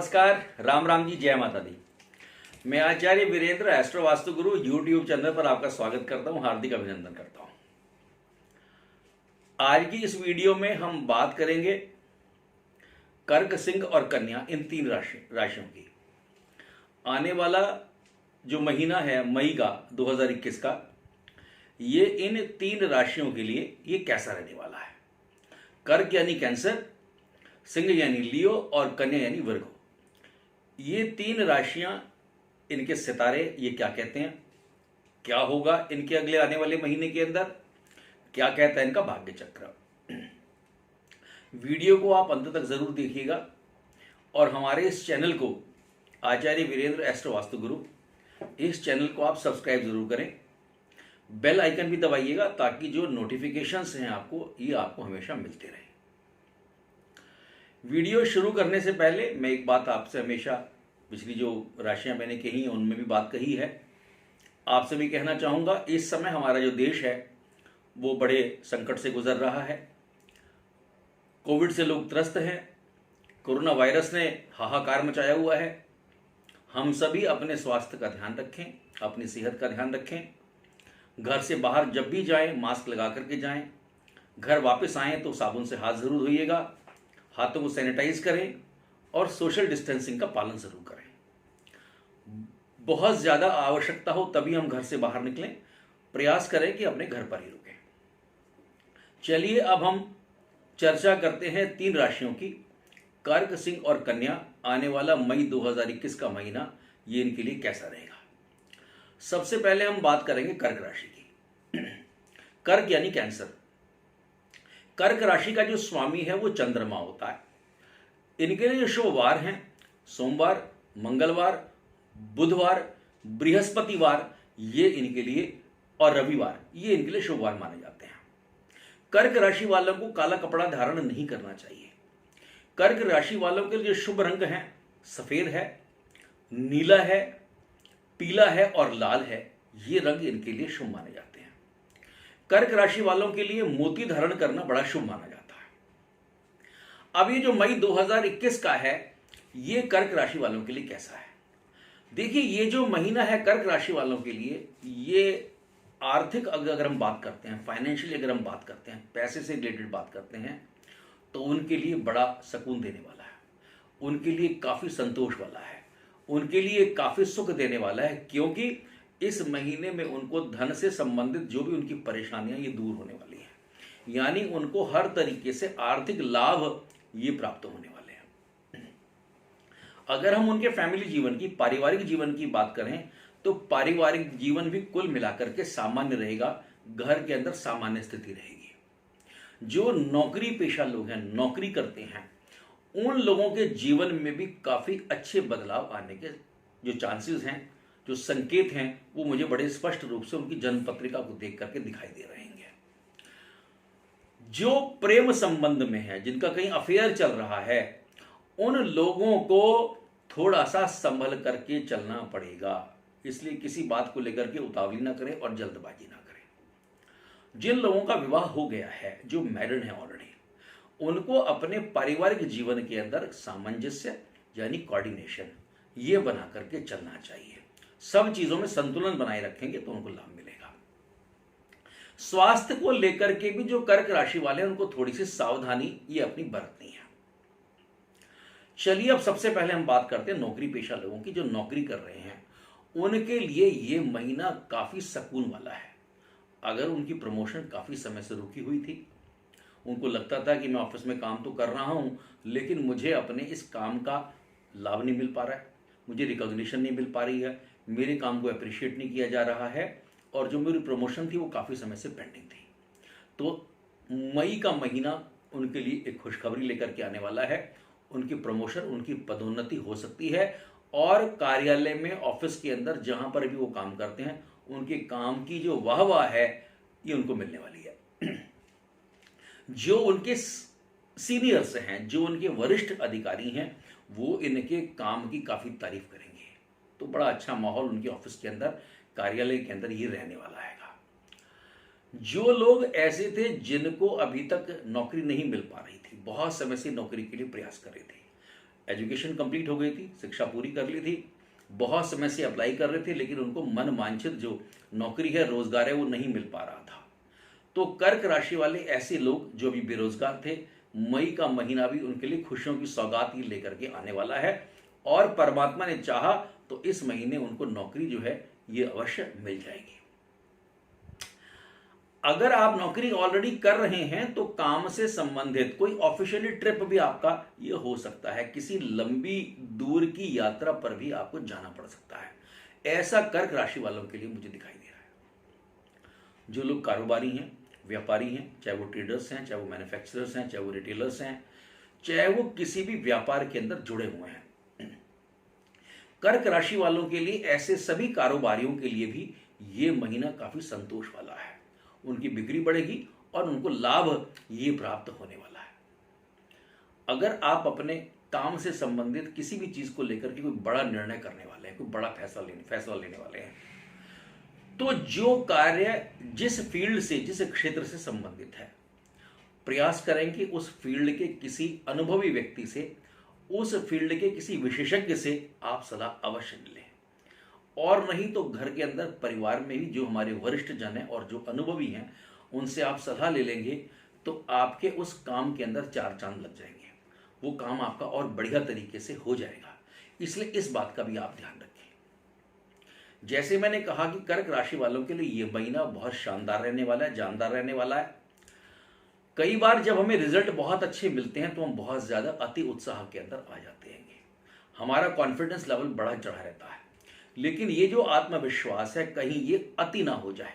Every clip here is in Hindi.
नमस्कार, राम राम जी, जय माता दी। मैं आचार्य वीरेंद्र एस्ट्रो वास्तु गुरु यूट्यूब चैनल पर आपका स्वागत करता हूं, हार्दिक अभिनंदन करता हूं। आज की इस वीडियो में हम बात करेंगे कर्क, सिंह और कन्या, इन तीन राशियों की। आने वाला जो महीना है मई का 2021 का, ये इन तीन राशियों के लिए ये कैसा रहने वाला है। कर्क यानी कैंसर, सिंह यानी लियो और कन्या यानी वर्गो। ये तीन राशियां, इनके सितारे ये क्या कहते हैं, क्या होगा इनके अगले आने वाले महीने के अंदर, क्या कहता है इनका भाग्य चक्र। वीडियो को आप अंत तक जरूर देखिएगा और हमारे इस चैनल को, आचार्य वीरेंद्र एस्ट्रो वास्तु गुरु, इस चैनल को आप सब्सक्राइब जरूर करें। बेल आइकन भी दबाइएगा ताकि जो नोटिफिकेशंस हैं ये आपको हमेशा मिलते रहे। वीडियो शुरू करने से पहले मैं एक बात आपसे, हमेशा पिछली जो राशियां मैंने कही हैं उनमें भी बात कही है, आपसे भी कहना चाहूँगा। इस समय हमारा जो देश है वो बड़े संकट से गुजर रहा है। कोविड से लोग त्रस्त हैं, कोरोना वायरस ने हाहाकार मचाया हुआ है। हम सभी अपने स्वास्थ्य का ध्यान रखें, अपनी सेहत का ध्यान रखें। घर से बाहर जब भी जाएं मास्क लगा करके जाएं। घर वापस आएँ तो साबुन से हाथ ज़रूर धोइएगा, हाथों को सैनिटाइज करें और सोशल डिस्टेंसिंग का पालन जरूर करें। बहुत ज़्यादा आवश्यकता हो तभी हम घर से बाहर निकलें। प्रयास करें कि अपने घर पर ही रुकें। चलिए अब हम चर्चा करते हैं तीन राशियों की, कर्क, सिंह और कन्या। आने वाला मई 2021 का महीना ये इनके लिए कैसा रहेगा। सबसे पहले हम बात करेंगे कर्क राशि की। कर्क यानी कैंसर। कर्क राशि का जो स्वामी है वो चंद्रमा होता है। इनके लिए जो शुभ वार हैं सोमवार, मंगलवार, बुधवार, बृहस्पतिवार, ये इनके लिए, और रविवार, ये इनके लिए शुभ वार माने जाते हैं। कर्क राशि वालों को काला कपड़ा धारण नहीं करना चाहिए। कर्क राशि वालों के लिए जो शुभ रंग है सफेद है, नीला है, पीला है और लाल है। ये रंग इनके लिए शुभ माने जाते हैं। कर्क राशि वालों के लिए मोती धारण करना बड़ा शुभ माना जाता है। अब ये जो मई 2021 का है, ये कर्क राशि वालों के लिए कैसा है। देखिए, ये जो महीना है कर्क राशि वालों के लिए, ये आर्थिक अगर हम बात करते हैं, फाइनेंशियली अगर हम बात करते हैं, पैसे से रिलेटेड बात करते हैं, तो उनके लिए बड़ा सुकून देने वाला है। उनके लिए काफी संतोष वाला है, उनके लिए काफी सुख देने वाला है, क्योंकि इस महीने में उनको धन से संबंधित जो भी उनकी परेशानियां ये दूर होने वाली हैं। यानी उनको हर तरीके से आर्थिक लाभ ये प्राप्त होने वाले हैं। अगर हम उनके फैमिली जीवन की, पारिवारिक जीवन की बात करें, तो पारिवारिक जीवन भी कुल मिलाकर के सामान्य रहेगा। घर के अंदर सामान्य स्थिति रहेगी। जो नौकरी पेशा लोग हैं, नौकरी करते हैं, उन लोगों के जीवन में भी काफी अच्छे बदलाव आने के जो चांसेस हैं, जो संकेत हैं, वो मुझे बड़े स्पष्ट रूप से उनकी जन्म पत्रिका को देख करके दिखाई दे रहे हैं। जो प्रेम संबंध में है, जिनका कहीं अफेयर चल रहा है, उन लोगों को थोड़ा सा संभल करके चलना पड़ेगा। इसलिए किसी बात को लेकर के उतावली ना करें और जल्दबाजी ना करें। जिन लोगों का विवाह हो गया है, जो मैरिड है ऑलरेडी, उनको अपने पारिवारिक जीवन के अंदर सामंजस्य यानी कोऑर्डिनेशन ये बना करके चलना चाहिए। सब चीजों में संतुलन बनाए रखेंगे तो उनको लाभ मिलेगा। स्वास्थ्य को लेकर के भी जो कर्क राशि वाले हैं, उनको थोड़ी सी सावधानी ये अपनी बरतनी है। चलिए अब सबसे पहले हम बात करते हैं नौकरी पेशा लोगों की। जो नौकरी कर रहे हैं उनके लिए ये महीना काफी सुकून वाला है। अगर उनकी प्रमोशन काफी समय से रुकी हुई थी, उनको लगता था कि मैं ऑफिस में काम तो कर रहा हूं, लेकिन मुझे अपने इस काम का लाभ नहीं मिल पा रहा है, मुझे रिकॉग्निशन नहीं मिल पा रही है, मेरे काम को अप्रिशिएट नहीं किया जा रहा है, और जो मेरी प्रमोशन थी वो काफ़ी समय से पेंडिंग थी। तो मई का महीना उनके लिए एक खुशखबरी लेकर के आने वाला है। उनकी प्रमोशन, उनकी पदोन्नति हो सकती है, और कार्यालय में, ऑफिस के अंदर जहां पर भी वो काम करते हैं, उनके काम की जो वाहवाह है ये उनको मिलने वाली है। जो उनके सीनियर्स हैं, जो उनके वरिष्ठ अधिकारी हैं, वो इनके काम की काफ़ी तारीफ करेंगे। तो बड़ा अच्छा माहौल उनके ऑफिस के अंदर, कार्यालय के अंदर ये रहने वाला है। जो लोग ऐसे थे जिनको अभी तक नौकरी नहीं मिल पा रही थी, बहुत समय से नौकरी के लिए प्रयास कर रहे थे, एजुकेशन कंप्लीट हो गई थी, शिक्षा पूरी कर ली थी, बहुत समय से अप्लाई कर रहे थे, लेकिन उनको मन वांछित जो नौकरी है, रोजगार है, वो नहीं मिल पा रहा था। तो कर्क राशि वाले ऐसे लोग जो अभी बेरोजगार थे, मई का महीना भी उनके लिए खुशियों की सौगात ही लेकर के आने वाला है, और परमात्मा ने चाहा तो इस महीने उनको नौकरी जो है ये अवश्य मिल जाएगी। अगर आप नौकरी ऑलरेडी कर रहे हैं तो काम से संबंधित कोई ऑफिशियली ट्रिप भी आपका ये हो सकता है, किसी लंबी दूर की यात्रा पर भी आपको जाना पड़ सकता है। ऐसा कर्क राशि वालों के लिए मुझे दिखाई दे रहा है। जो लोग कारोबारी हैं, व्यापारी हैं, चाहे वो ट्रेडर्स हैं, चाहे वो मैन्युफैक्चरर्स हैं, चाहे वो रिटेलर्स हैं, चाहे वो किसी भी व्यापार के अंदर जुड़े हुए हैं, कर्क राशि वालों के लिए, ऐसे सभी कारोबारियों के लिए भी ये महीना काफी संतोष वाला है। उनकी बिक्री बढ़ेगी और उनको लाभ ये प्राप्त होने वाला है। अगर आप अपने काम से संबंधित किसी भी चीज को लेकर के कोई बड़ा निर्णय करने वाले हैं, कोई बड़ा फैसला लेने वाले हैं, तो जो कार्य जिस फील्ड से, जिस क्षेत्र से संबंधित है, प्रयास करें कि उस फील्ड के किसी अनुभवी व्यक्ति से, उस फील्ड के किसी विशेषज्ञ से आप सलाह अवश्य लें। और नहीं तो घर के अंदर, परिवार में भी जो हमारे वरिष्ठ जन हैं और जो अनुभवी हैं, उनसे आप सलाह ले लेंगे तो आपके उस काम के अंदर 4 चांद लग जाएंगे। वो काम आपका और बढ़िया तरीके से हो जाएगा। इसलिए इस बात का भी आप ध्यान रखें। जैसे मैंने कहा कि कर्क राशि वालों के लिए ये महीना बहुत शानदार रहने वाला है, जानदार रहने वाला है। कई बार जब हमें रिजल्ट बहुत अच्छे मिलते हैं तो हम बहुत ज्यादा अति उत्साह के अंदर आ जाते हैं, हमारा कॉन्फिडेंस लेवल बड़ा चढ़ा रहता है। लेकिन ये जो आत्मविश्वास है, कहीं ये अति ना हो जाए,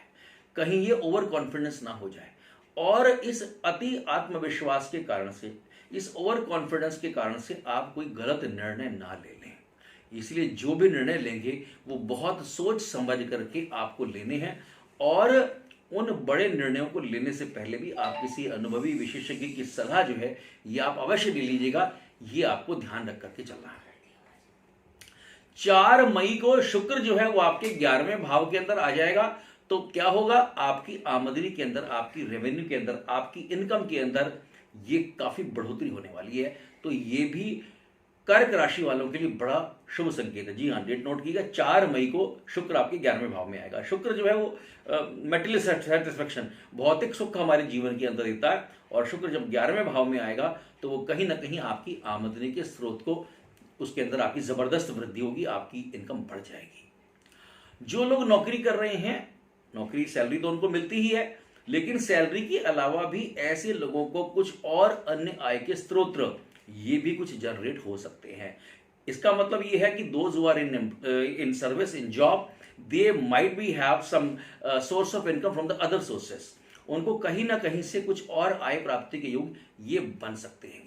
कहीं ये ओवर कॉन्फिडेंस ना हो जाए, और इस अति आत्मविश्वास के कारण से, इस ओवर कॉन्फिडेंस के कारण से आप कोई गलत निर्णय ना ले लें। इसलिए जो भी निर्णय लेंगे वो बहुत सोच समझ करके आपको लेने हैं, और उन बड़े निर्णयों को लेने से पहले भी आप किसी अनुभवी विशेषज्ञ की सलाह जो है ये आप अवश्य ले लीजिएगा। ये आपको ध्यान रख करके चलना है। 4 मई को शुक्र जो है वो आपके 11वें भाव के अंदर आ जाएगा। तो क्या होगा, आपकी आमदनी के अंदर, आपकी रेवेन्यू के अंदर, आपकी इनकम के अंदर ये काफी बढ़ोतरी होने वाली है। तो ये भी कर्क राशि वालों के लिए बड़ा शुभ संकेत है। जी हाँ, डेट नोट कीजिएगा, 4 मई को शुक्र आपके 11वें भाव में आएगा। शुक्र जो है वो मेटेरियल सेटिस्फेक्शन, भौतिक सुख हमारे जीवन के अंदर देता है, और शुक्र जब 11वें भाव में आएगा तो वो कहीं ना कहीं आपकी आमदनी के स्रोत को, उसके अंदर आपकी जबरदस्त वृद्धि होगी, आपकी इनकम बढ़ जाएगी। जो लोग नौकरी कर रहे हैं, नौकरी सैलरी तो उनको मिलती ही है, लेकिन सैलरी के अलावा भी ऐसे लोगों को कुछ और अन्य आय के स्रोत ये भी कुछ जनरेट हो सकते हैं। इसका मतलब ये है कि those who are in service, in job, they might be have some source of income from the other sources. उनको कहीं ना कहीं से कुछ और आय प्राप्ति के योग ये बन सकते हैं।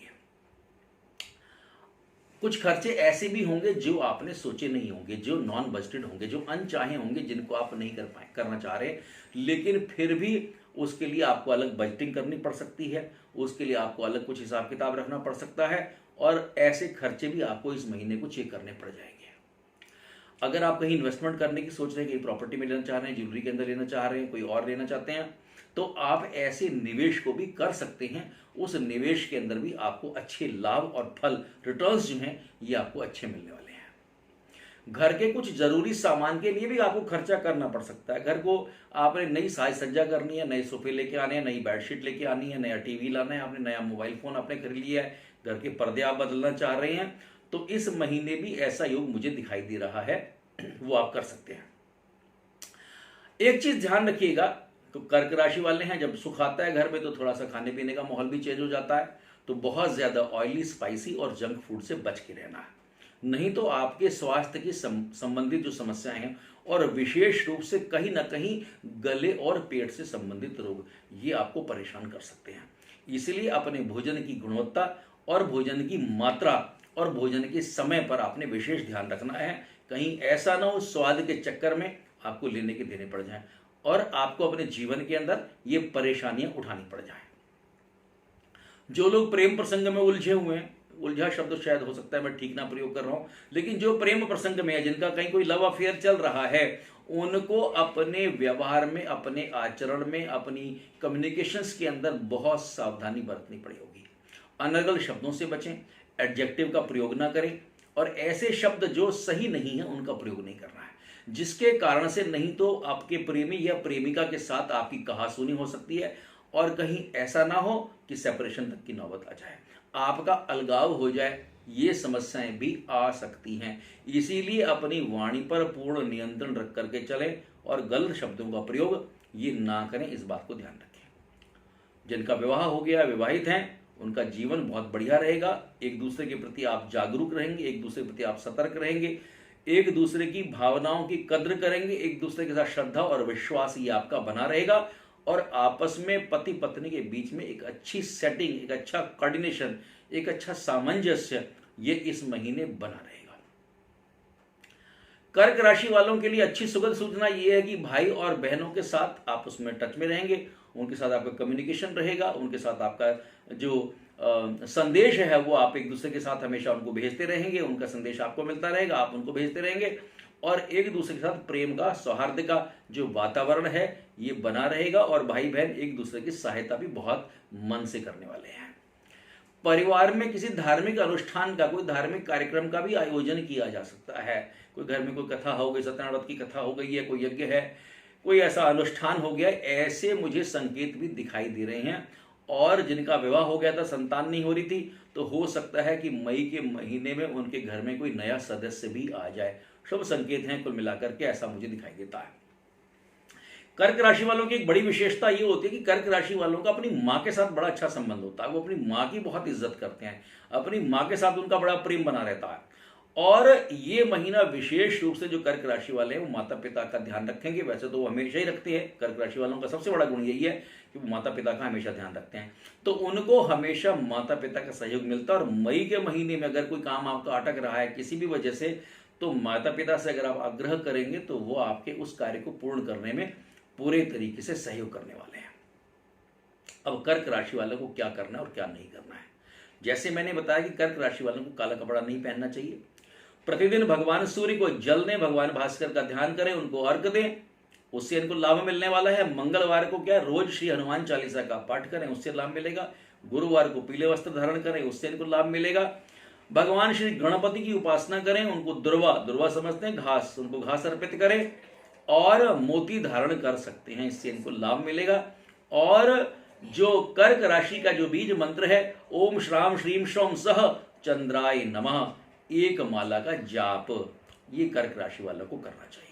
कुछ खर्चे ऐसे भी होंगे जो आपने सोचे नहीं होंगे, जो नॉन बजटेड होंगे, जो अनचाहे होंगे, जिनको आप नहीं करना चाह रहे, लेकिन फिर भी उसके लिए आपको अलग बजटिंग करनी पड़ सकती है, उसके लिए आपको अलग कुछ हिसाब किताब रखना पड़ सकता है, और ऐसे खर्चे भी आपको इस महीने को चेक करने पड़ जाएंगे। अगर आप कहीं इन्वेस्टमेंट करने की सोच रहे हैं, कहीं प्रॉपर्टी में लेना चाह रहे हैं, ज्वेलरी के अंदर लेना चाह रहे हैं, कोई और लेना चाहते हैं, तो आप ऐसे निवेश को भी कर सकते हैं। उस निवेश के अंदर भी आपको अच्छे लाभ और फल, रिटर्न्स जो हैं ये आपको अच्छे मिलने वाले हैं। घर के कुछ जरूरी सामान के लिए भी आपको खर्चा करना पड़ सकता है। घर को आपने नई साज सज्जा करनी है, नए सोफे लेके आने हैं, नई बेडशीट लेके आनी है, नया टीवी लाना है, आपने नया मोबाइल फोन आपने खरीद लिया है, घर के पर्दे आप बदलना चाह रहे हैं, तो इस महीने भी ऐसा योग मुझे दिखाई दे रहा है, वो आप कर सकते हैं। एक चीज ध्यान रखिएगा, तो कर्क राशि वाले हैं, जब सुख आता है घर में तो थोड़ा सा खाने पीने का माहौल भी चेंज हो जाता है, तो बहुत ज्यादा ऑयली, स्पाइसी और जंक फूड से बच के रहना है। नहीं तो आपके स्वास्थ्य की संबंधित जो समस्याएं हैं, और विशेष रूप से कहीं ना कहीं गले और पेट से संबंधित रोग, ये आपको परेशान कर सकते हैं। इसलिए अपने भोजन की गुणवत्ता और भोजन की मात्रा और भोजन के समय पर आपने विशेष ध्यान रखना है। कहीं ऐसा ना हो स्वाद के चक्कर में आपको लेने के देने पड़ जाएं और आपको अपने जीवन के अंदर ये परेशानियां उठानी पड़ जाएं। जो लोग प्रेम प्रसंग में उलझे हुए हैं, उलझा शब्द शायद हो सकता है मैं ठीक ना प्रयोग कर रहा हूं, लेकिन जो प्रेम प्रसंग में है, जिनका कहीं कोई लव अफेयर चल रहा है, उनको अपने व्यवहार में, अपने आचरण में, अपनी कम्युनिकेशंस के अंदर बहुत सावधानी बरतनी पड़ेगी। अनर्गल शब्दों से बचें, एडजेक्टिव का प्रयोग ना करें, और ऐसे शब्द जो सही नहीं है उनका प्रयोग नहीं करना है, जिसके कारण से नहीं तो आपके प्रेमी या प्रेमिका के साथ आपकी कहासुनी हो सकती है, और कहीं ऐसा ना हो कि सेपरेशन तक की नौबत आ जाए, आपका अलगाव हो जाए, ये समस्याएं भी आ सकती हैं। इसीलिए अपनी वाणी पर पूर्ण नियंत्रण रख करके चलें और गलत शब्दों का प्रयोग ये ना करें, इस बात को ध्यान रखें। जिनका विवाह हो गया, विवाहित हैं, उनका जीवन बहुत बढ़िया रहेगा। एक दूसरे के प्रति आप जागरूक रहेंगे, एक दूसरे के प्रति आप सतर्क रहेंगे, एक दूसरे की भावनाओं की कद्र करेंगे, एक दूसरे के साथ श्रद्धा और विश्वास ये आपका बना रहेगा, और आपस में पति पत्नी के बीच में एक अच्छी सेटिंग, एक अच्छा कोऑर्डिनेशन, एक अच्छा सामंजस्य ये इस महीने बना रहेगा। कर्क राशि वालों के लिए अच्छी सुखद सूचना ये है कि भाई और बहनों के साथ आप उसमें टच में रहेंगे, उनके साथ आपका कम्युनिकेशन रहेगा, उनके साथ आपका जो संदेश है वो आप एक दूसरे के साथ हमेशा उनको भेजते रहेंगे, उनका संदेश आपको मिलता रहेगा, आप उनको भेजते रहेंगे, और एक दूसरे के साथ प्रेम का, सौहार्द का जो वातावरण है ये बना रहेगा, और भाई बहन एक दूसरे की सहायता भी बहुत मन से करने वाले हैं। परिवार में किसी धार्मिक अनुष्ठान का, कोई धार्मिक कार्यक्रम का भी आयोजन किया जा सकता है। कोई घर में कोई कथा हो गई, सत्यनारायण व्रत की कथा हो गई है, कोई यज्ञ है, कोई ऐसा अनुष्ठान हो गया, ऐसे मुझे संकेत भी दिखाई दे रहे हैं। और जिनका विवाह हो गया था, संतान नहीं हो रही थी, तो हो सकता है कि मई के महीने में उनके घर में कोई नया सदस्य भी आ जाए। शुभ संकेत हैं कुल मिलाकर के, ऐसा मुझे दिखाई देता है। कर्क राशि वालों की एक बड़ी विशेषता ये होती है कि कर्क राशि वालों का अपनी माँ के साथ बड़ा अच्छा संबंध होता है। वो अपनी माँ की बहुत इज्जत करते हैं, अपनी माँ के साथ उनका बड़ा प्रेम बना रहता है। और ये महीना विशेष रूप से जो कर्क राशि वाले हैं वो माता पिता का ध्यान रखेंगे। वैसे तो वो हमेशा ही रखते हैं, कर्क राशि वालों का सबसे बड़ा गुण यही है कि वो माता पिता का हमेशा ध्यान रखते हैं, तो उनको हमेशा माता पिता का सहयोग मिलता है। और मई के महीने में अगर कोई काम आपका अटक रहा है किसी भी वजह से, तो माता पिता से अगर आप आग्रह करेंगे तो वो आपके उस कार्य को पूर्ण करने में पूरे तरीके से सहयोग करने वाले हैं। अब कर्क राशि वालों को क्या करना है और क्या नहीं करना है, जैसे मैंने बताया कि कर्क राशि वालों को काला कपड़ा नहीं पहनना चाहिए। प्रतिदिन भगवान सूर्य को जल दें, भगवान भास्कर का ध्यान करें, उनको अर्घ्य दें, उससे इनको लाभ मिलने वाला है। मंगलवार को क्या, रोज श्री हनुमान चालीसा का पाठ करें, उससे लाभ मिलेगा। गुरुवार को पीले वस्त्र धारण करें, उससे इनको लाभ मिलेगा। भगवान श्री गणपति की उपासना करें, उनको दुर्वा समझते हैं घास, उनको घास अर्पित करें, और मोती धारण कर सकते हैं, इससे इनको लाभ मिलेगा। और जो कर्क राशि का जो बीज मंत्र है, ओम श्राम श्रीम श्रौम सह चंद्राय नमः, एक माला का जाप, ये कर्क राशि वालों को करना चाहिए।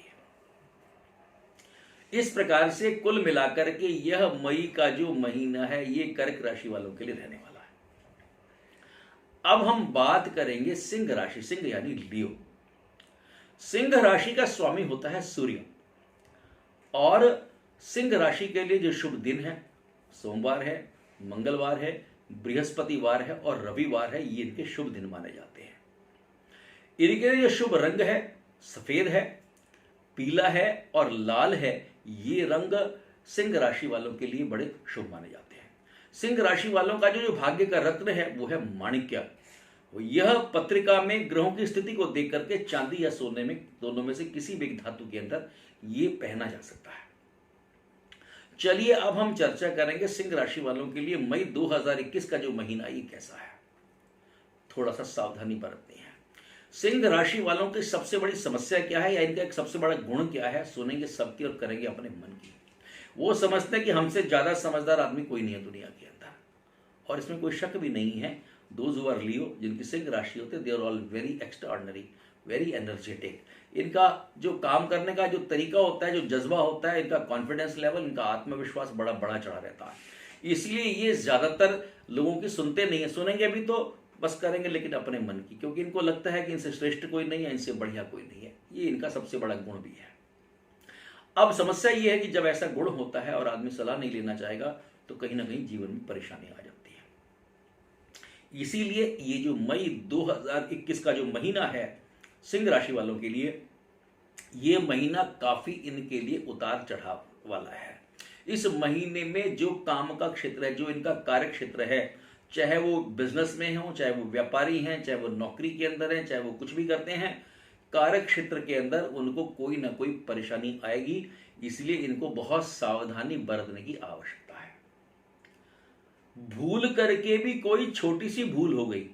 इस प्रकार से कुल मिलाकर के यह मई का जो महीना है ये कर्क राशि वालों के लिए रहने वाला है। अब हम बात करेंगे सिंह राशि, सिंह यानी लियो। सिंह राशि का स्वामी होता है सूर्य, और सिंह राशि के लिए जो शुभ दिन है, सोमवार है, मंगलवार है, बृहस्पतिवार है और रविवार है, ये इनके शुभ दिन माने जाते हैं। इनके लिए जो शुभ रंग है, सफेद है, पीला है और लाल है। ये रंग सिंह राशि वालों के लिए बड़े शुभ माने जाते हैं। सिंह राशि वालों का जो भाग्य का रत्न है वो है माणिक्य। यह पत्रिका में ग्रहों की स्थिति को देख करके चांदी या सोने में, दोनों में से किसी भी धातु के अंदर ये पहना जा सकता है। चलिए अब हम चर्चा करेंगे सिंह राशि वालों के लिए मई 2021 का जो महीना ये कैसा है। थोड़ा सा सावधानी बरतनी है। सिंह राशि वालों की सबसे बड़ी समस्या क्या है, या इनका एक सबसे बड़ा गुण क्या है, सुनेंगे सबकी और करेंगे अपने मन की। वो समझते हैं कि हमसे ज्यादा समझदार आदमी कोई नहीं है दुनिया के अंदर, और इसमें कोई शक भी नहीं है। दोज हु आर लियो, जिनकी सिंह राशि होते हैं, they are all very extraordinary, very energetic. इनका जो काम करने का जो तरीका होता है, जो जज्बा होता है, इनका कॉन्फिडेंस लेवल, इनका आत्मविश्वास बड़ा बड़ा चढ़ा रहता है। इसलिए ये ज्यादातर लोगों की सुनते नहीं है, सुनेंगे भी तो बस करेंगे लेकिन अपने मन की, क्योंकि इनको लगता है कि इनसे श्रेष्ठ कोई नहीं है, इनसे बढ़िया कोई नहीं है। ये इनका सबसे बड़ा गुण भी है। अब समस्या ये है कि जब ऐसा गुण होता है और आदमी सलाह नहीं लेना चाहेगा तो कहीं ना कहीं जीवन में परेशानी आ जाती है। इसीलिए ये जो मई 2021 का जो महीना है सिंह राशि वालों के लिए, ये महीना काफी इनके लिए उतार चढ़ाव वाला है। इस महीने में जो काम का क्षेत्र है, जो इनका कार्य क्षेत्र है, चाहे वो बिजनेस में हो, चाहे वो व्यापारी हैं, चाहे वो नौकरी के अंदर हैं, चाहे वो कुछ भी करते हैं, कार्य क्षेत्र के अंदर उनको कोई ना कोई परेशानी आएगी। इसलिए इनको बहुत सावधानी बरतने की आवश्यकता है। भूल करके भी कोई छोटी सी भूल हो गई,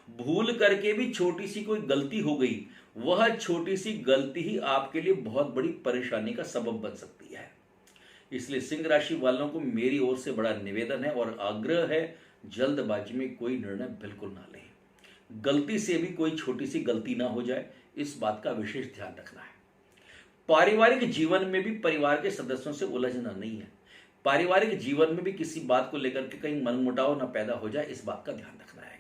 भूल करके भी छोटी सी कोई गलती हो गई, वह छोटी सी गलती ही आपके लिए बहुत बड़ी परेशानी का सबब बन सकती है। इसलिए सिंह राशि वालों को मेरी ओर से बड़ा निवेदन है और आग्रह है, जल्दबाजी में कोई निर्णय बिल्कुल ना लें। गलती से भी कोई छोटी सी गलती ना हो जाए, इस बात का विशेष ध्यान रखना है। पारिवारिक जीवन में भी परिवार के सदस्यों से उलझना नहीं है। पारिवारिक जीवन में भी किसी बात को लेकर के कहीं मनमुटाव ना पैदा हो जाए, इस बात का ध्यान रखना है।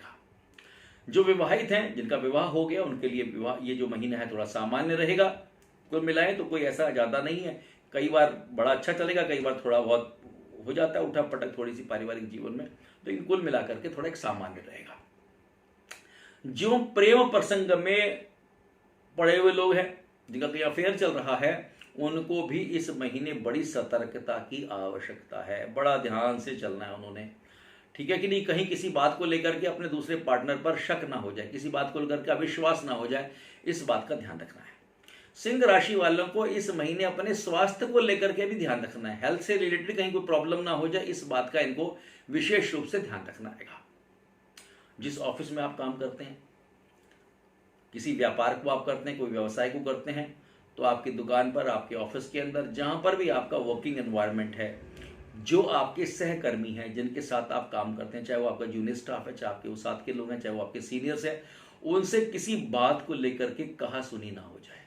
जो विवाहित हैं, जिनका विवाह हो गया, उनके लिए विवाह ये जो महीना है थोड़ा सामान्य रहेगा। कुल मिलाए तो कोई ऐसा ज़्यादा नहीं है, कई बार बड़ा अच्छा चलेगा, कई बार थोड़ा बहुत हो जाता है उठा पटक थोड़ी सी पारिवारिक जीवन में, लेकिन कुल मिलाकर के थोड़ा एक सामान्य रहेगा। जो प्रेम प्रसंग में पड़े हुए लोग हैं, जिनका कोई अफेयर चल रहा है, उनको भी इस महीने बड़ी सतर्कता की आवश्यकता है। बड़ा ध्यान से चलना है उन्होंने, ठीक है कि नहीं, कहीं किसी बात को लेकर के अपने दूसरे पार्टनर पर शक ना हो जाए, किसी बात को लेकर के अविश्वास ना हो जाए, इस बात का ध्यान रखना है। सिंह राशि वालों को इस महीने अपने स्वास्थ्य को लेकर के भी ध्यान रखना है। हेल्थ से रिलेटेड कहीं कोई प्रॉब्लम ना हो जाए, इस बात का इनको विशेष रूप से ध्यान रखना है। जिस ऑफिस में आप काम करते हैं, किसी व्यापार को आप करते हैं, कोई व्यवसाय को करते हैं, तो आपकी दुकान पर, आपके ऑफिस के अंदर, जहां पर भी आपका वर्किंग एनवायरनमेंट है, जो आपके सहकर्मी हैं, जिनके साथ आप काम करते हैं, चाहे वो आपका जूनियर स्टाफ है, चाहे आपके वो साथ के लोग हैं, चाहे वो आपके सीनियर्स हैं, उनसे किसी बात को लेकर के कहासुनी ना हो जाए।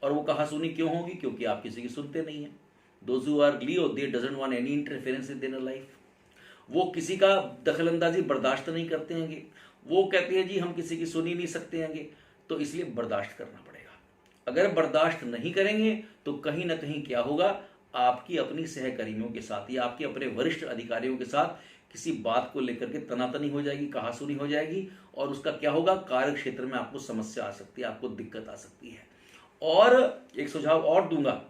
और वो कहासुनी क्यों होगी? क्योंकि आप किसी की सुनते नहीं हैं। Those who are Leo, they doesn't want any interference in their life. वो किसी का दखलंदाजी बर्दाश्त नहीं करते हैंगे। वो कहते हैं जी हम किसी की सुन ही नहीं सकते हैंगे, तो इसलिए बर्दाश्त करना पड़ेगा। अगर बर्दाश्त नहीं करेंगे तो कहीं ना कहीं क्या होगा, आपकी अपनी सहकर्मियों के साथ या आपके अपने वरिष्ठ अधिकारियों के साथ किसी बात को लेकर के तनातनी हो जाएगी, कहासुनी हो जाएगी, और उसका क्या होगा, कार्य क्षेत्र में आपको समस्या आ सकती है, आपको दिक्कत आ सकती है। और एक सुझाव और दूंगा,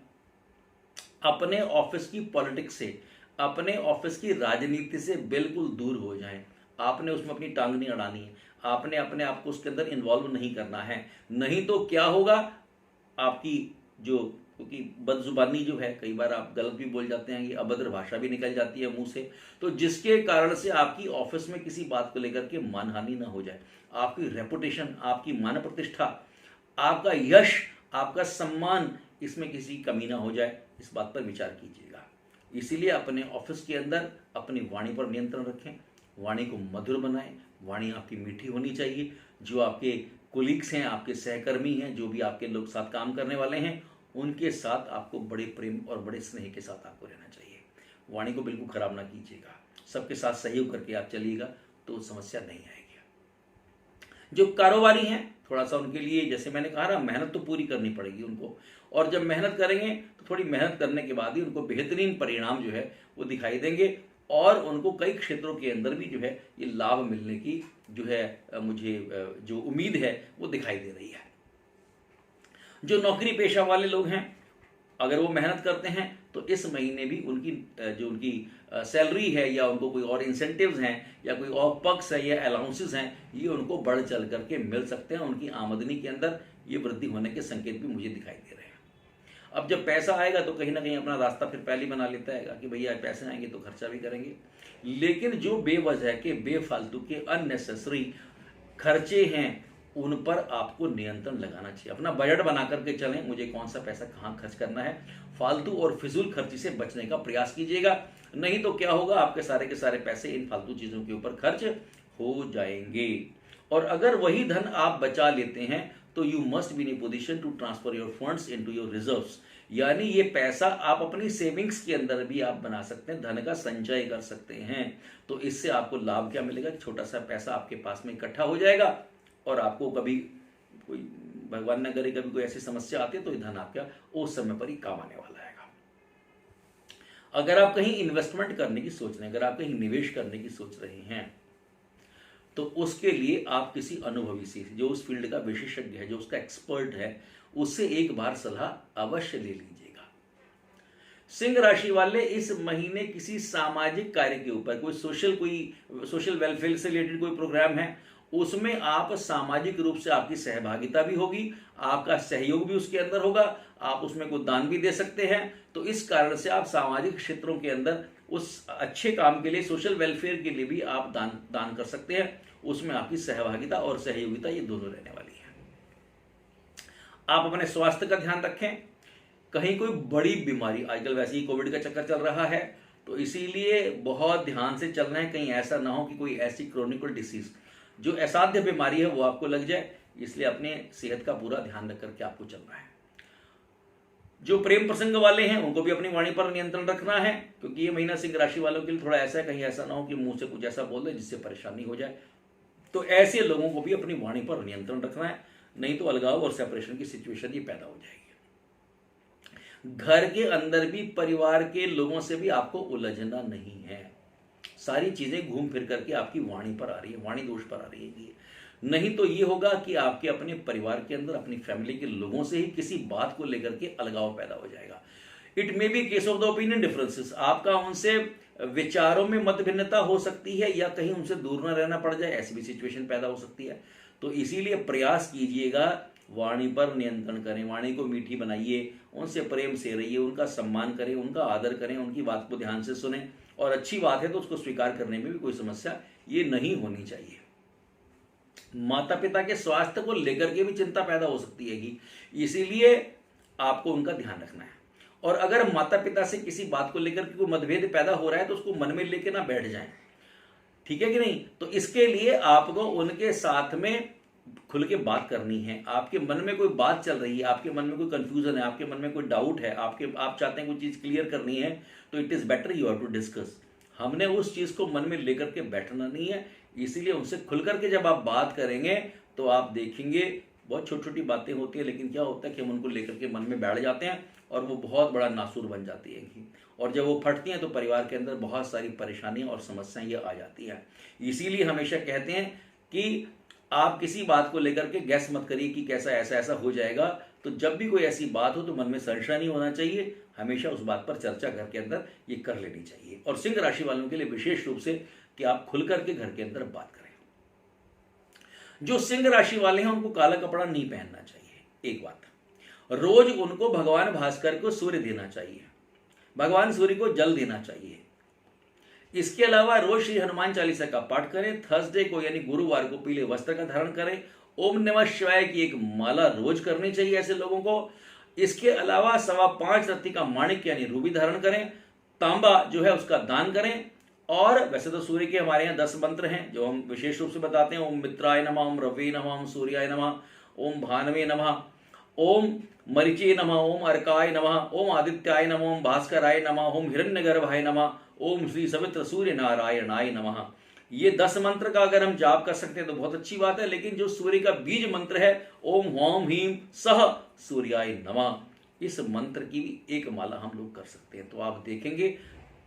अपने ऑफिस की पॉलिटिक्स से, अपने ऑफिस की राजनीति से बिल्कुल दूर हो जाएं। आपने उसमें अपनी टांग नहीं अड़ानी है, आपने अपने आप को उसके अंदर इन्वॉल्व नहीं करना है। नहीं तो क्या होगा, आपकी जो, क्योंकि बदजुबानी जो है, कई बार आप गलत भी बोल जाते हैं, ये अभद्र भाषा भी निकल जाती है मुंह से, तो जिसके कारण से आपकी ऑफिस में किसी बात को लेकर के मानहानि ना हो जाए, आपकी रेपुटेशन, आपकी मान प्रतिष्ठा, आपका यश, आपका सम्मान, इसमें किसी कमी ना हो जाए, इस बात पर विचार कीजिएगा। इसीलिए अपने ऑफिस के अंदर अपनी वाणी पर नियंत्रण रखें, वाणी को मधुर बनाएं, वाणी आपकी मीठी होनी चाहिए। जो आपके कोलीग्स हैं, आपके सहकर्मी हैं, जो भी आपके लोग साथ काम करने वाले हैं, उनके साथ आपको बड़े प्रेम और बड़े स्नेह के साथ आपको रहना चाहिए। वाणी को बिल्कुल खराब ना कीजिएगा, सबके साथ सहयोग करके आप चलिएगा तो समस्या नहीं आएगी। जो कारोबारी हैं, थोड़ा सा उनके लिए, जैसे मैंने कहा ना, मेहनत तो पूरी करनी पड़ेगी उनको, और जब मेहनत करेंगे तो थोड़ी मेहनत करने के बाद ही उनको बेहतरीन परिणाम जो है वो दिखाई देंगे, और उनको कई क्षेत्रों के अंदर भी जो है ये लाभ मिलने की जो है मुझे जो उम्मीद है वो दिखाई दे रही है। जो नौकरी पेशा वाले लोग हैं, अगर वो मेहनत करते हैं तो इस महीने भी उनकी जो उनकी सैलरी है, या उनको कोई और इंसेंटिव्स हैं, या कोई और पक्स है, या अलाउंसेस हैं, ये उनको बढ़ चल करके मिल सकते हैं। उनकी आमदनी के अंदर ये वृद्धि होने के संकेत भी मुझे दिखाई दे रहे हैं। अब जब पैसा आएगा तो कहीं ना कहीं अपना रास्ता फिर पहले ही बना लेता है कि भैया पैसे आएंगे तो खर्चा भी करेंगे। लेकिन जो बेवजह के, बेफालतू के, अननेसेसरी खर्चे हैं, उन पर आपको नियंत्रण लगाना चाहिए। अपना बजट बना करके चलें, मुझे कौन सा पैसा कहाँ खर्च करना है। फालतू और फिजूल खर्ची से बचने का प्रयास कीजिएगा, नहीं तो क्या होगा, आपके सारे के सारे पैसे इन फालतू चीजों के ऊपर खर्च हो जाएंगे। और अगर वही धन आप बचा लेते हैं तो you must be in a position to transfer your funds into your reserves, यानी ये पैसा आप अपनी सेविंग्स के अंदर भी आप बना सकते हैं, धन का संचय कर सकते हैं। तो इससे आपको लाभ क्या मिलेगा, छोटा सा पैसा आपके पास में इकट्ठा हो जाएगा, और आपको कभी कोई, भगवान न करे, कभी कोई ऐसी समस्या आती है तो ये धन आपका उस समय पर ही काम आने वाला है। अगर आप कहीं इन्वेस्टमेंट करने की सोच रहे हैं, अगर आप कहीं निवेश करने की सोच रहे हैं, तो उसके लिए आप किसी अनुभवी से, जो उस फील्ड का विशेषज्ञ है, जो उसका एक्सपर्ट है, उससे एक बार सलाह अवश्य ले लीजिएगा। सिंह राशि वाले इस महीने किसी सामाजिक कार्य के ऊपर, कोई सोशल वेलफेयर से रिलेटेड कोई प्रोग्राम है, उसमें आप सामाजिक रूप से आपकी सहभागिता भी होगी, आपका सहयोग भी उसके अंदर होगा, आप उसमें कोई दान भी दे सकते हैं। तो इस कारण से आप सामाजिक क्षेत्रों के अंदर उस अच्छे काम के लिए, सोशल वेलफेयर के लिए भी आप दान कर सकते हैं। उसमें आपकी सहभागिता और सहयोगिता ये दोनों रहने वाली है। आप अपने स्वास्थ्य का ध्यान रखें। कहीं कोई बड़ी बीमारी, आजकल वैसे ही कोविड का चक्कर चल रहा है, तो इसीलिए बहुत ध्यान से चलना है, कहीं ऐसा ना हो कि कोई ऐसी क्रोनिकल डिसीज जो असाध्य बीमारी है वो आपको लग जाए। इसलिए अपने सेहत का पूरा ध्यान रख करके आपको चलना है। जो प्रेम प्रसंग वाले हैं उनको भी अपनी वाणी पर नियंत्रण रखना है, क्योंकि ये महीना सिंह राशि वालों के लिए थोड़ा ऐसा है, कहीं ऐसा ना हो कि मुंह से कुछ ऐसा बोल दे जिससे परेशानी हो जाए। तो ऐसे लोगों को भी अपनी वाणी पर नियंत्रण रखना है, नहीं तो अलगाव और सेपरेशन की सिचुएशन ये पैदा हो जाएगी। घर के अंदर भी परिवार के लोगों से भी आपको उलझना नहीं है। सारी चीजें घूम फिर करके आपकी वाणी पर आ रही है, वाणी दोष पर आ रही है। नहीं तो ये होगा कि आपके अपने परिवार के अंदर, अपनी फैमिली के लोगों से ही किसी बात को लेकर के अलगाव पैदा हो जाएगा। It may be case of the opinion differences, आपका उनसे विचारों में मत भिन्नता हो सकती है, या कहीं उनसे दूर न रहना पड़ जाए, ऐसी भी सिचुएशन पैदा हो सकती है। तो इसीलिए प्रयास कीजिएगा, वाणी पर नियंत्रण करें, वाणी को मीठी बनाइए, उनसे प्रेम से रहिए, उनका सम्मान करें, उनका आदर करें, उनकी बात को ध्यान से सुने, और अच्छी बात है तो उसको स्वीकार करने में भी कोई समस्या ये नहीं होनी चाहिए। माता पिता के स्वास्थ्य को लेकर के भी चिंता पैदा हो सकती है कि, इसीलिए आपको उनका ध्यान रखना है। और अगर माता पिता से किसी बात को लेकर के कोई मतभेद पैदा हो रहा है तो उसको मन में लेके ना बैठ जाएं, ठीक है कि नहीं। तो इसके लिए आपको उनके साथ में खुल के बात करनी है। आपके मन में कोई बात चल रही है, आपके मन में कोई कंफ्यूजन है, आपके मन में कोई डाउट है, आप चाहते हैं कोई चीज क्लियर करनी है, तो it is better you have to discuss. हमने उस चीज को मन में लेकर के बैठना नहीं है। इसीलिए उनसे खुल करके जब आप बात करेंगे तो आप देखेंगे बहुत छोटी छोटी बातें होती है, लेकिन क्या होता है कि हम उनको लेकर के मन में बैठ जाते हैं और वो बहुत बड़ा नासूर बन जाती है। और जब वो फटती हैं तो परिवार के अंदर बहुत सारी परेशानियां और समस्याएं ये आ जाती हैं। इसीलिए हमेशा कहते हैं कि आप किसी बात को लेकर के गैस मत करिए कि कैसा ऐसा ऐसा हो जाएगा। तो जब भी कोई ऐसी बात हो तो मन में संशय नहीं होना चाहिए, हमेशा उस बात पर चर्चा घर के अंदर ये कर लेनी चाहिए। और सिंह राशि वालों के लिए विशेष रूप से कि आप खुल करके घर के अंदर बात करें। जो सिंह राशि वाले हैं उनको काला कपड़ा नहीं पहनना चाहिए। एक बात, रोज उनको भगवान भास्कर को सूर्य देना चाहिए, भगवान सूर्य को जल देना चाहिए। इसके अलावा रोज श्री हनुमान चालीसा का पाठ करें। थर्सडे को यानी गुरुवार को पीले वस्त्र का धारण करें। ओम नमः शिवाय की एक माला रोज करनी चाहिए ऐसे लोगों को। इसके अलावा 5.25 रत्ती का माणिक यानी रूबी धारण करें। तांबा जो है उसका दान करें। और वैसे तो सूर्य के हमारे यहाँ 10 मंत्र हैं जो हम विशेष रूप से बताते हैं। ओम मित्राय नमः, ओम रवि नमः, ओम सूर्याय नमः, ओम भानवे नमः, ओम मरीचे नमः, ओम अर्काय नमः, ओम आदित्याय नमः, ओम भास्कराय नमः, ओम हिरण्यगर्भाय नमः, ओम श्री सवित्र सूर्य नारायणाय नमः। ये 10 मंत्र का अगर हम जाप कर सकते हैं तो बहुत अच्छी बात है। लेकिन जो सूर्य का बीज मंत्र है ओम ह्वौम ह्रीम सह सूर्याय नमः, इस मंत्र की भी एक माला हम लोग कर सकते हैं। तो आप देखेंगे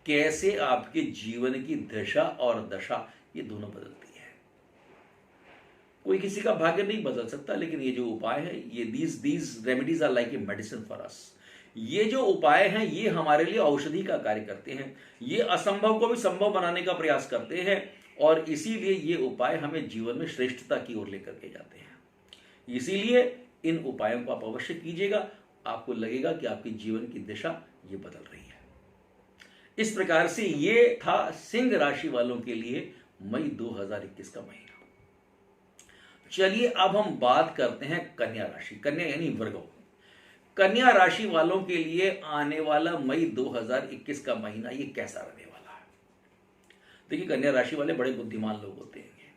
कैसे आपके जीवन की दिशा और दशा ये दोनों बदलती है। कोई किसी का भाग्य नहीं बदल सकता, लेकिन ये जो उपाय है ये these remedies are like a medicine for us. ये जो उपाय हैं ये हमारे लिए औषधि का कार्य करते हैं। ये असंभव को भी संभव बनाने का प्रयास करते हैं और इसीलिए ये उपाय हमें जीवन में श्रेष्ठता की ओर लेकर के जाते हैं। इसीलिए इन उपायों को आप अवश्य कीजिएगा, आपको लगेगा कि आपकी जीवन की दिशा ये बदल रही है। इस प्रकार से ये था सिंह राशि वालों के लिए मई 2021 का महीना। चलिए अब हम बात करते हैं कन्या राशि, कन्या यानी वर्गो। कन्या राशि वालों के लिए आने वाला मई 2021 का महीना ये कैसा रहने वाला है। देखिए, कन्या राशि वाले बड़े बुद्धिमान लोग होते हैं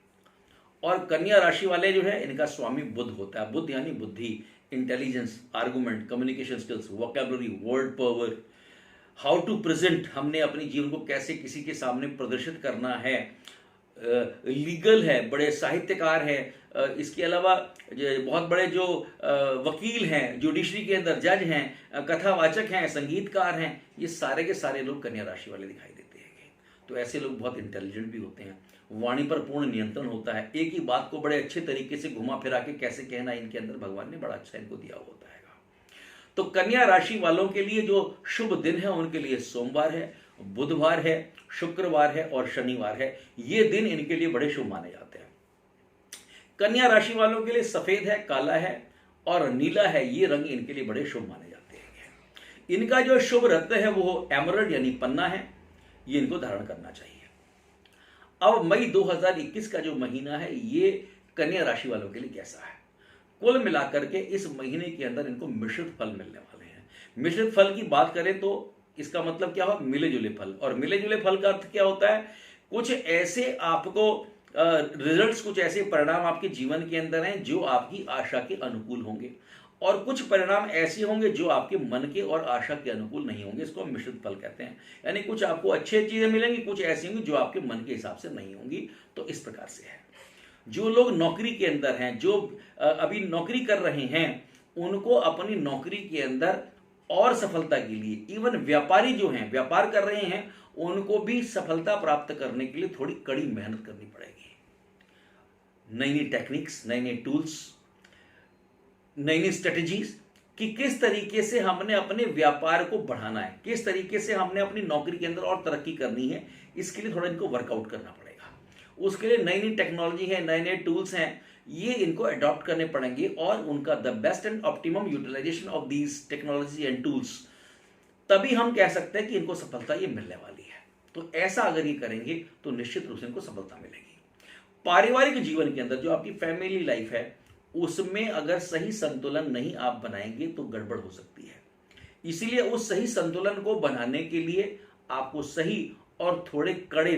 और कन्या राशि वाले जो है इनका स्वामी बुध होता है। बुध यानी बुद्धि, intelligence, argument, communication skills, vocabulary, word power, how to present, हमने अपने जीवन को कैसे किसी के सामने प्रदर्शित करना है। लीगल है, बड़े साहित्यकार हैं। इसके अलावा बहुत बड़े जो वकील हैं, जुडिशरी के अंदर जज हैं, कथावाचक हैं, संगीतकार हैं, ये सारे के सारे लोग कन्या राशि वाले दिखाई देते हैं। तो ऐसे लोग बहुत इंटेलिजेंट भी होते हैं। वाणी पर पूर्ण नियंत्रण होता है। एक ही बात को बड़े अच्छे तरीके से घुमा फिरा के कैसे कहना, इनके अंदर भगवान ने बड़ा अच्छा इनको दिया होता है। तो कन्या राशि वालों के लिए जो शुभ दिन है उनके लिए सोमवार है, बुधवार है, शुक्रवार है और शनिवार है। ये दिन इनके लिए बड़े शुभ माने जाते हैं। कन्या राशि वालों के लिए सफेद है, काला है और नीला है, ये रंग इनके लिए बड़े शुभ माने जाते हैं। इनका जो शुभ रत्न है वो एमरल्ड यानी पन्ना है। ये इनको धारण करना चाहिए। अब मई 2021 का जो महीना है ये कन्या राशि वालों के लिए कैसा है? कुल मिलाकर के इस महीने के अंदर इनको मिश्रित फल मिलने वाले हैं। मिश्रित फल की बात करें तो इसका मतलब क्या हुआ? मिले जुले फल। और मिले जुले फल का अर्थ क्या होता है? कुछ ऐसे आपको रिजल्ट्स, कुछ ऐसे परिणाम आपके जीवन के अंदर हैं जो आपकी आशा के अनुकूल होंगे, और कुछ परिणाम ऐसे होंगे जो आपके मन के और आशा के अनुकूल नहीं होंगे। इसको हम मिश्रित फल कहते हैं। यानी कुछ आपको अच्छी चीजें मिलेंगी, कुछ ऐसी होंगी जो आपके मन के हिसाब से नहीं होंगी। तो इस प्रकार से है। जो लोग नौकरी के अंदर हैं, जो अभी नौकरी कर रहे हैं, उनको अपनी नौकरी के अंदर और सफलता के लिए, इवन व्यापारी जो हैं, व्यापार कर रहे हैं, उनको भी सफलता प्राप्त करने के लिए थोड़ी कड़ी मेहनत करनी पड़ेगी। नई नई टेक्निक्स, नए नए टूल्स, नई नई स्ट्रेटजीज कि किस तरीके से हमने अपने व्यापार को बढ़ाना है, किस तरीके से हमने अपनी नौकरी के अंदर और तरक्की करनी है, इसके लिए थोड़ा इनको वर्कआउट करना पड़ेगा। उसके लिए नई नई टेक्नोलॉजी है, नए नए टूल्स हैं, ये इनको अडॉप्ट करने पड़ेंगे और उनका the best and optimum utilisation of these technology and tools, तभी हम कह सकते हैं कि इनको सफलता ये मिलने वाली है। तो ऐसा अगर ये करेंगे तो निश्चित रूप से इनको सफलता मिलेगी। पारिवारिक जीवन के अंदर जो आपकी फैमिली लाइफ है, उसमें अगर सही संतुलन नहीं आप बनाएंगे तो गड़बड़ हो सकती है। इसीलिए उस सही संतुलन को बनाने के लिए आपको सही और थोड़े कड़े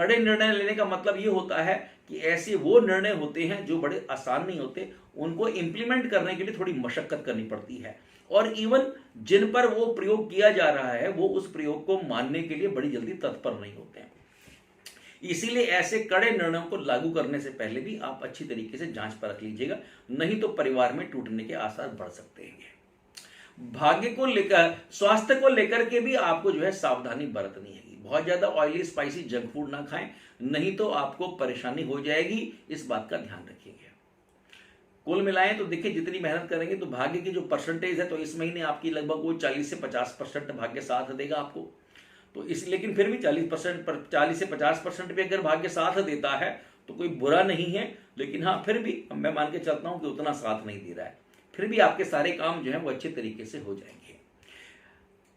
निर्णय लेने का मतलब ये होता है कि ऐसे वो निर्णय होते हैं जो बड़े आसान नहीं होते, उनको इंप्लीमेंट करने के लिए थोड़ी मशक्कत करनी पड़ती है, और इवन जिन पर वो प्रयोग किया जा रहा है वो उस प्रयोग को मानने के लिए बड़ी जल्दी तत्पर नहीं होते हैं। इसीलिए ऐसे कड़े निर्णयों को लागू करने से पहले भी आप अच्छी तरीके से जांच परख लीजिएगा, नहीं तो परिवार में टूटने के आसार बढ़ सकते हैं। भाग्य को लेकर, स्वास्थ्य को लेकर के भी आपको जो है सावधानी बरतनी है। बहुत ज्यादा ऑयली स्पाइसी जंक फूड ना खाएं, नहीं तो आपको परेशानी हो जाएगी, इस बात का ध्यान रखिएगा। कुल मिलाएं तो देखिए, जितनी मेहनत करेंगे तो भाग्य की जो परसेंटेज है, तो इस महीने आपकी लगभग वो 40 से 50% भाग्य साथ देगा आपको। तो इस लेकिन फिर भी 40 से 50% भी अगर भाग्य साथ देता है तो कोई बुरा नहीं है, लेकिन हाँ फिर भी मैं मान के चलता हूं कि उतना साथ नहीं दे रहा है, फिर भी आपके सारे काम जो है वो अच्छे तरीके से हो जाएंगे।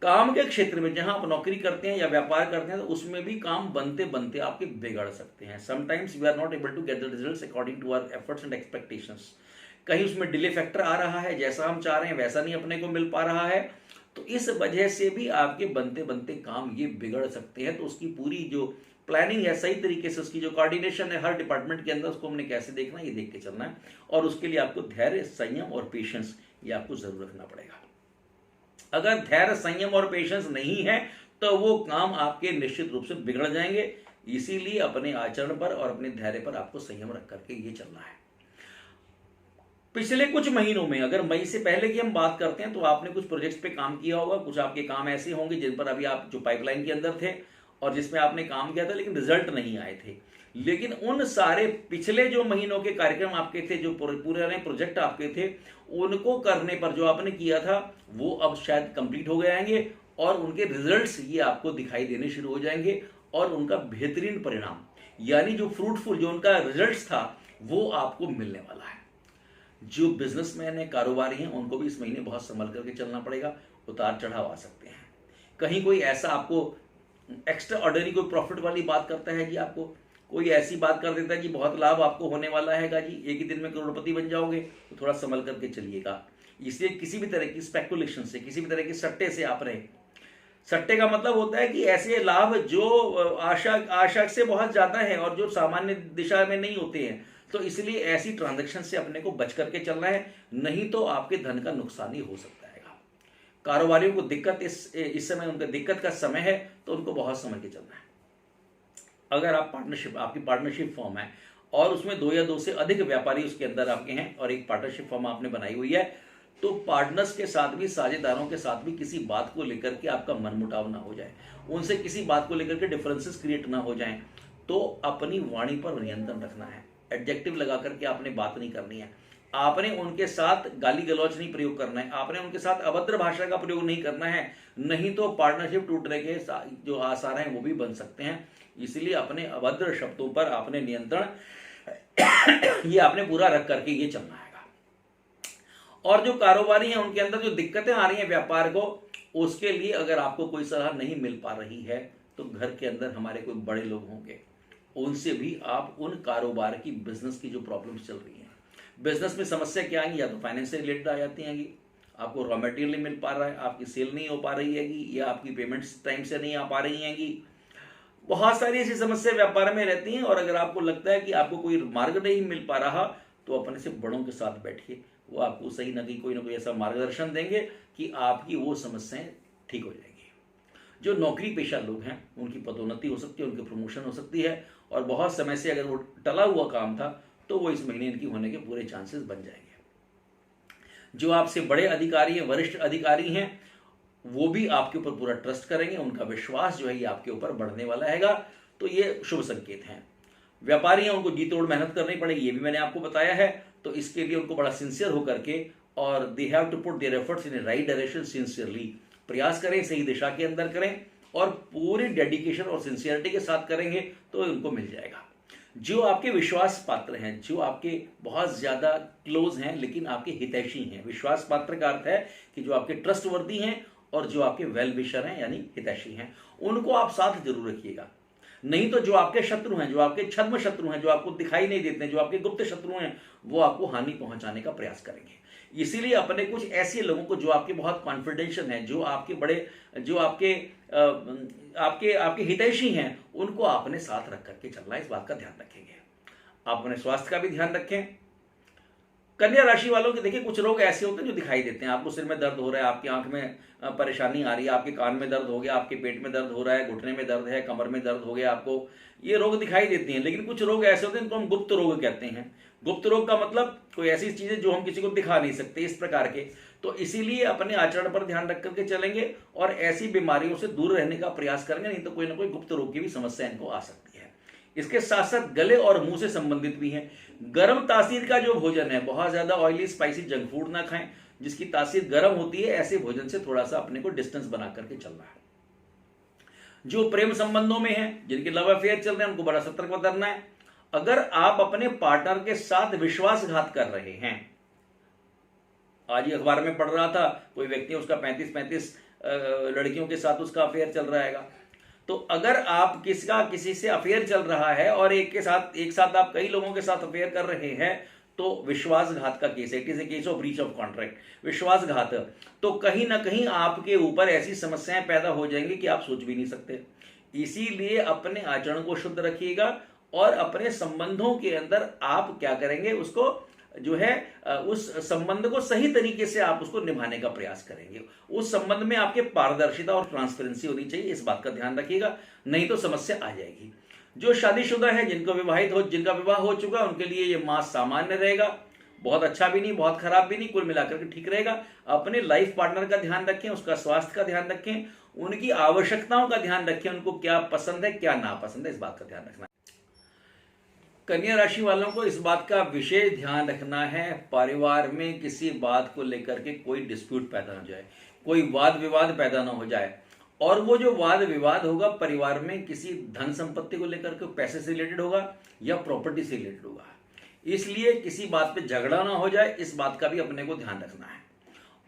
काम के क्षेत्र में जहां आप नौकरी करते हैं या व्यापार करते हैं, तो उसमें भी काम बनते बनते आपके बिगड़ सकते हैं। Sometimes we are not able to get the results according to our efforts and expectations. कहीं उसमें डिले फैक्टर आ रहा है, जैसा हम चाह रहे हैं वैसा नहीं अपने को मिल पा रहा है, तो इस वजह से भी आपके बनते बनते काम ये बिगड़ सकते हैं। तो उसकी पूरी जो प्लानिंग है, सही तरीके से उसकी जो कोऑर्डिनेशन है हर डिपार्टमेंट के अंदर, उसको हमने कैसे देखना है ये देख के चलना है, और उसके लिए आपको धैर्य, संयम और पेशेंस ये आपको जरूर रखना पड़ेगा। अगर धैर्य, संयम और पेशेंस नहीं है तो वो काम आपके निश्चित रूप से बिगड़ जाएंगे। इसीलिए अपने आचरण पर और अपने धैर्य पर आपको संयम रख करके ये चलना है। पिछले कुछ महीनों में, अगर मई से पहले की हम बात करते हैं, तो आपने कुछ प्रोजेक्ट्स पे काम किया होगा। कुछ आपके काम ऐसे होंगे जिन पर अभी आप जो पाइपलाइन के अंदर थे और जिसमें आपने काम किया था लेकिन रिजल्ट नहीं आए थे। लेकिन उन सारे पिछले जो महीनों के कार्यक्रम आपके थे, जो पूरे प्रोजेक्ट आपके थे, उनको करने पर जो आपने किया था वो अब शायद कंप्लीट हो जाएंगे और उनके रिजल्ट्स ये आपको दिखाई देने शुरू हो जाएंगे, और उनका बेहतरीन परिणाम यानी जो फ्रूटफुल जो उनका रिजल्ट्स था वो आपको मिलने वाला है। जो बिजनेसमैन है, कारोबारी हैं, उनको भी इस महीने बहुत संभल करके चलना पड़ेगा। उतार चढ़ाव आ सकते हैं। कहीं कोई ऐसा आपको एक्स्ट्रा ऑर्डिनरी कोई प्रॉफिट वाली बात करता है जी, आपको कोई ऐसी बात कर देता है कि बहुत लाभ आपको होने वाला है जी, एक ही दिन में करोड़पति बन जाओगे, तो थोड़ा संभल करके चलिएगा। इसलिए किसी भी तरह की स्पेकुलेशन से, किसी भी तरह के सट्टे से आप रहें। सट्टे का मतलब होता है कि ऐसे लाभ जो आशा से बहुत ज्यादा है और जो सामान्य दिशा में नहीं होते हैं, तो इसलिए ऐसी ट्रांजैक्शन से अपने को बच करके चलना है, नहीं तो आपके धन का नुकसान ही हो सकता है। कारोबारियों को दिक्कत इस समय उनका दिक्कत का समय है, तो उनको बहुत समझ के चलना है। अगर आप आपकी पार्टनरशिप फॉर्म है और उसमें 2 या 2 से अधिक व्यापारी उसके अंदर आपके हैं और एक पार्टनरशिप फॉर्म आपने बनाई हुई है, तो पार्टनर्स के साथ भी, साझेदारों के साथ भी किसी बात को लेकर के आपका मनमुटाव ना हो जाए, उनसे किसी बात को लेकर के डिफरेंसेस क्रिएट ना हो जाएं, तो अपनी वाणी पर नियंत्रण रखना है। एडजेक्टिव लगा करके आपने बात नहीं करनी है, आपने उनके साथ गाली गलौज नहीं प्रयोग करना है, आपने उनके साथ अभद्र भाषा का प्रयोग नहीं करना है, नहीं तो पार्टनरशिप टूटने के जो आसार हैं वो भी बन सकते हैं। इसलिए अपने अभद्र शब्दों पर आपने नियंत्रण ये आपने पूरा रख करके ये चलना है। और जो कारोबारी हैं उनके अंदर जो दिक्कतें आ रही हैं व्यापार को, उसके लिए अगर आपको कोई सलाह नहीं मिल पा रही है तो घर के अंदर हमारे कोई बड़े लोग होंगे, उनसे भी आप उन कारोबार की, बिजनेस की जो प्रॉब्लम्स चल रही हैं, बिजनेस में समस्या क्या आएंगी, या तो फाइनेंस से रिलेटेड आ जाती हैंगी, आपको रॉ मटेरियल नहीं मिल पा रहा है, आपकी सेल नहीं हो पा रही हैगी, या आपकी पेमेंट्स टाइम से नहीं आ पा रही हैंगी। बहुत सारी ऐसी समस्या व्यापार में रहती हैं, और अगर आपको लगता है कि आपको कोई मार्ग नहीं मिल पा रहा, तो अपने से बड़ों के साथ बैठिए, वो आपको सही ना कोई ऐसा मार्गदर्शन देंगे कि आपकी वो समस्याएं ठीक हो जाएंगी। जो नौकरी पेशा लोग हैं उनकी पदोन्नति हो सकती है, उनकी प्रमोशन हो सकती है, और बहुत समय से अगर वो टला हुआ काम था तो वो इस महीने इनकी होने के पूरे चांसेस बन जाएंगे। जो आपसे बड़े अधिकारी हैं, वरिष्ठ अधिकारी हैं, वो भी आपके ऊपर पूरा ट्रस्ट करेंगे, उनका विश्वास जो है ये आपके ऊपर बढ़ने वाला हैगा, तो ये शुभ संकेत हैं। व्यापारी हैं, उनको जी तोड़ मेहनत करनी पड़ेगी, ये भी मैंने आपको बताया है, तो इसके लिए उनको बड़ा सिंसियर होकर के, और they have to put their efforts in a right direction sincerely, प्रयास करें, सही दिशा के अंदर करें, और पूरी डेडिकेशन और सिंसियरिटी के साथ करेंगे तो उनको मिल जाएगा। जो आपके विश्वास पात्र हैं, जो आपके बहुत ज्यादा क्लोज हैं लेकिन आपके हितैषी हैं, विश्वास पात्र का अर्थ है कि जो आपके ट्रस्टवर्दी हैं और जो आपके वेल विशर हैं यानी हितैषी हैं, उनको आप साथ जरूर रखिएगा। नहीं तो जो आपके शत्रु हैं, जो आपके छद्म शत्रु हैं, जो आपको दिखाई नहीं देते हैं, जो आपके गुप्त शत्रु हैं, वो आपको हानि पहुंचाने का प्रयास करेंगे। इसीलिए अपने कुछ ऐसे लोगों को जो आपके बहुत कॉन्फिडेंशियल हैं, जो आपके बड़े, जो आपके आपके हितैषी हैं, उनको आपने साथ रख करके चलना है, इस बात का ध्यान रखेंगे। आप अपने स्वास्थ्य का भी ध्यान रखें। कन्या राशि वालों के देखिए, कुछ लोग ऐसे होते हैं जो दिखाई देते हैं, आपको सिर में दर्द हो रहा है, आपकी आंख में परेशानी आ रही है, आपके कान में दर्द हो गया, आपके पेट में दर्द हो रहा है, घुटने में दर्द है, कमर में दर्द हो गया, आपको ये रोग दिखाई देते हैं। लेकिन कुछ रोग ऐसे होते हैं जिनको हम गुप्त रोग कहते हैं। गुप्त रोग का मतलब कोई ऐसी चीजें जो हम किसी को दिखा नहीं सकते, इस प्रकार के। तो इसीलिए अपने आचरण पर ध्यान रख करके चलेंगे और ऐसी बीमारियों से दूर रहने का प्रयास करेंगे, नहीं तो कोई ना कोई गुप्त रोग की भी समस्या इनको आ सकती है। इसके साथ साथ गले और मुंह से संबंधित भी है। गर्म तासीर का जो भोजन है, बहुत ज्यादा ऑयली स्पाइसी जंक फूड ना खाएं, जिसकी तासीर गर्म होती है, ऐसे भोजन से थोड़ा सा अपने को डिस्टेंस बना करके चलना है। जो प्रेम संबंधों में है, जिनके लव अफेयर चल रहे हैं, उनको बड़ा सतर्क बरतना है। अगर आप अपने पार्टनर के साथ विश्वासघात कर रहे हैं, आज ही अखबार में पढ़ रहा था, कोई व्यक्ति उसका 35 लड़कियों के साथ उसका अफेयर चल रहा है, तो अगर आप किसी से अफेयर चल रहा है और एक साथ आप कई लोगों के साथ अफेयर कर रहे हैं, तो विश्वासघात का केस है। It is a case of breach of contract, विश्वासघात। तो कहीं ना कहीं आपके ऊपर ऐसी समस्याएं पैदा हो जाएंगी कि आप सोच भी नहीं सकते। इसीलिए अपने आचरण को शुद्ध रखिएगा और अपने संबंधों के अंदर आप क्या करेंगे, उसको जो है उस संबंध को सही तरीके से आप उसको निभाने का प्रयास करेंगे। उस संबंध में आपके पारदर्शिता और ट्रांसपेरेंसी होनी चाहिए, इस बात का ध्यान रखिएगा, नहीं तो समस्या आ जाएगी। जो शादीशुदा है, जिनका विवाह हो चुका है, उनके लिए ये मास सामान्य रहेगा, बहुत अच्छा भी नहीं, बहुत खराब भी नहीं, कुल मिलाकर के ठीक रहेगा। अपने लाइफ पार्टनर का ध्यान रखें, उसका स्वास्थ्य का ध्यान रखें, उनकी आवश्यकताओं का ध्यान रखें, उनको क्या पसंद है क्या नापसंद है, इस बात का ध्यान रखना। कन्या राशि वालों को इस बात का विशेष ध्यान रखना है, परिवार में किसी बात को लेकर के कोई डिस्प्यूट पैदा हो जाए, कोई वाद विवाद पैदा ना हो जाए। और वो जो वाद विवाद होगा परिवार में किसी धन संपत्ति को लेकर के, पैसे से रिलेटेड होगा या प्रॉपर्टी से रिलेटेड होगा, इसलिए किसी बात पे झगड़ा ना हो जाए, इस बात का भी अपने को ध्यान रखना है।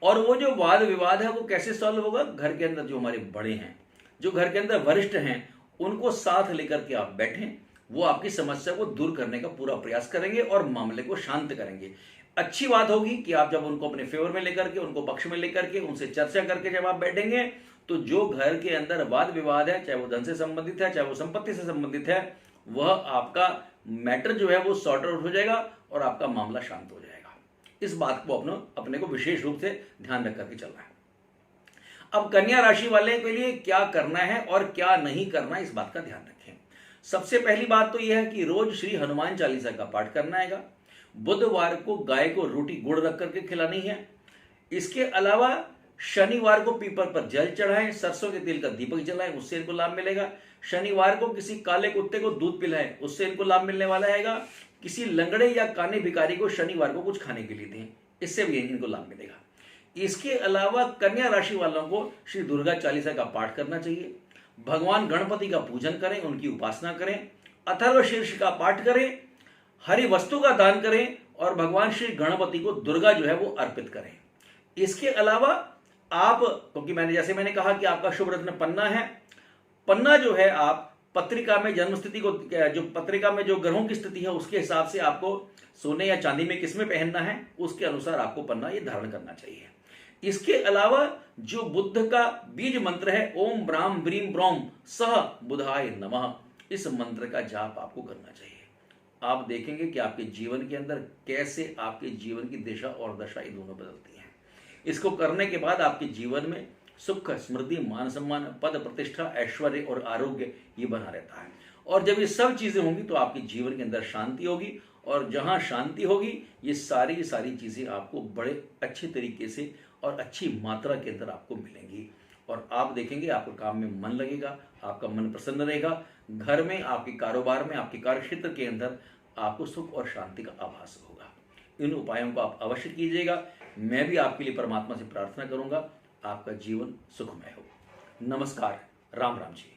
और वो जो वाद विवाद है वो कैसे सॉल्व होगा, घर के अंदर जो हमारे बड़े हैं, जो घर के अंदर वरिष्ठ हैं, उनको साथ लेकर के आप बैठें, वो आपकी समस्या को दूर करने का पूरा प्रयास करेंगे और मामले को शांत करेंगे। अच्छी बात होगी कि आप जब उनको अपने फेवर में लेकर के, उनको पक्ष में लेकर के, उनसे चर्चा करके जब आप बैठेंगे, तो जो घर के अंदर वाद विवाद है, चाहे वो धन से संबंधित है, चाहे वो संपत्ति से संबंधित है, वह आपका मैटर जो है वो सॉर्ट आउट हो जाएगा और आपका मामला शांत हो जाएगा। इस बात को अपने को विशेष रूप से ध्यान रख करके चलना है। अब कन्या राशि वाले के लिए क्या करना है और क्या नहीं करना है, इस बात का ध्यान रखें। सबसे पहली बात तो यह है कि रोज श्री हनुमान चालीसा का पाठ करना है। बुधवार को गाय को रोटी गुड़ रख करके खिलानी है। इसके अलावा शनिवार को पीपल पर जल चढ़ाएं, सरसों के तेल का दीपक जलाएं, उससे इनको लाभ मिलेगा। शनिवार को किसी काले कुत्ते को दूध पिलाएं, उससे इनको लाभ मिलने वाला है। किसी लंगड़े या काने भिखारी को शनिवार को कुछ खाने के लिए दें, इससे भी इनको लाभ मिलेगा। इसके अलावा कन्या राशि वालों को श्री दुर्गा चालीसा का पाठ करना चाहिए। भगवान गणपति का पूजन करें, उनकी उपासना करें, अथर्व शीर्ष का पाठ करें, हरि वस्तु का दान करें और भगवान श्री गणपति को दुर्गा जो है वो अर्पित करें। इसके अलावा आप, क्योंकि मैंने कहा कि आपका शुभ रत्न पन्ना है, पन्ना जो है आप पत्रिका में जन्म स्थिति को, जो पत्रिका में जो ग्रहों की स्थिति है उसके हिसाब से आपको सोने या चांदी में किसमें पहनना है उसके अनुसार आपको पन्ना ये धारण करना चाहिए। इसके अलावा जो बुद्ध का बीज मंत्र है ओम ब्राह्म ब्रीम ब्रौम सह बुधाय नमः, इस मंत्र का जाप आपको करना चाहिए। आप देखेंगे कि आपके जीवन के अंदर कैसे आपके जीवन की दिशा और दशा ये दोनों बदलती हैं। इसको करने के बाद आपके जीवन में सुख, स्मृति, मान सम्मान, पद प्रतिष्ठा, ऐश्वर्य और आरोग्य ये बना रहता है। और जब ये सब चीजें होंगी तो आपके जीवन के अंदर शांति होगी, और जहां शांति होगी ये सारी चीजें आपको बड़े अच्छे तरीके से और अच्छी मात्रा के अंदर आपको मिलेंगी। और आप देखेंगे आपके काम में मन लगेगा, आपका मन प्रसन्न रहेगा, घर में, आपके कारोबार में, आपके कार्य क्षेत्र के अंदर आपको सुख और शांति का आभास होगा। इन उपायों को आप अवश्य कीजिएगा। मैं भी आपके लिए परमात्मा से प्रार्थना करूंगा आपका जीवन सुखमय हो। नमस्कार, राम राम जी।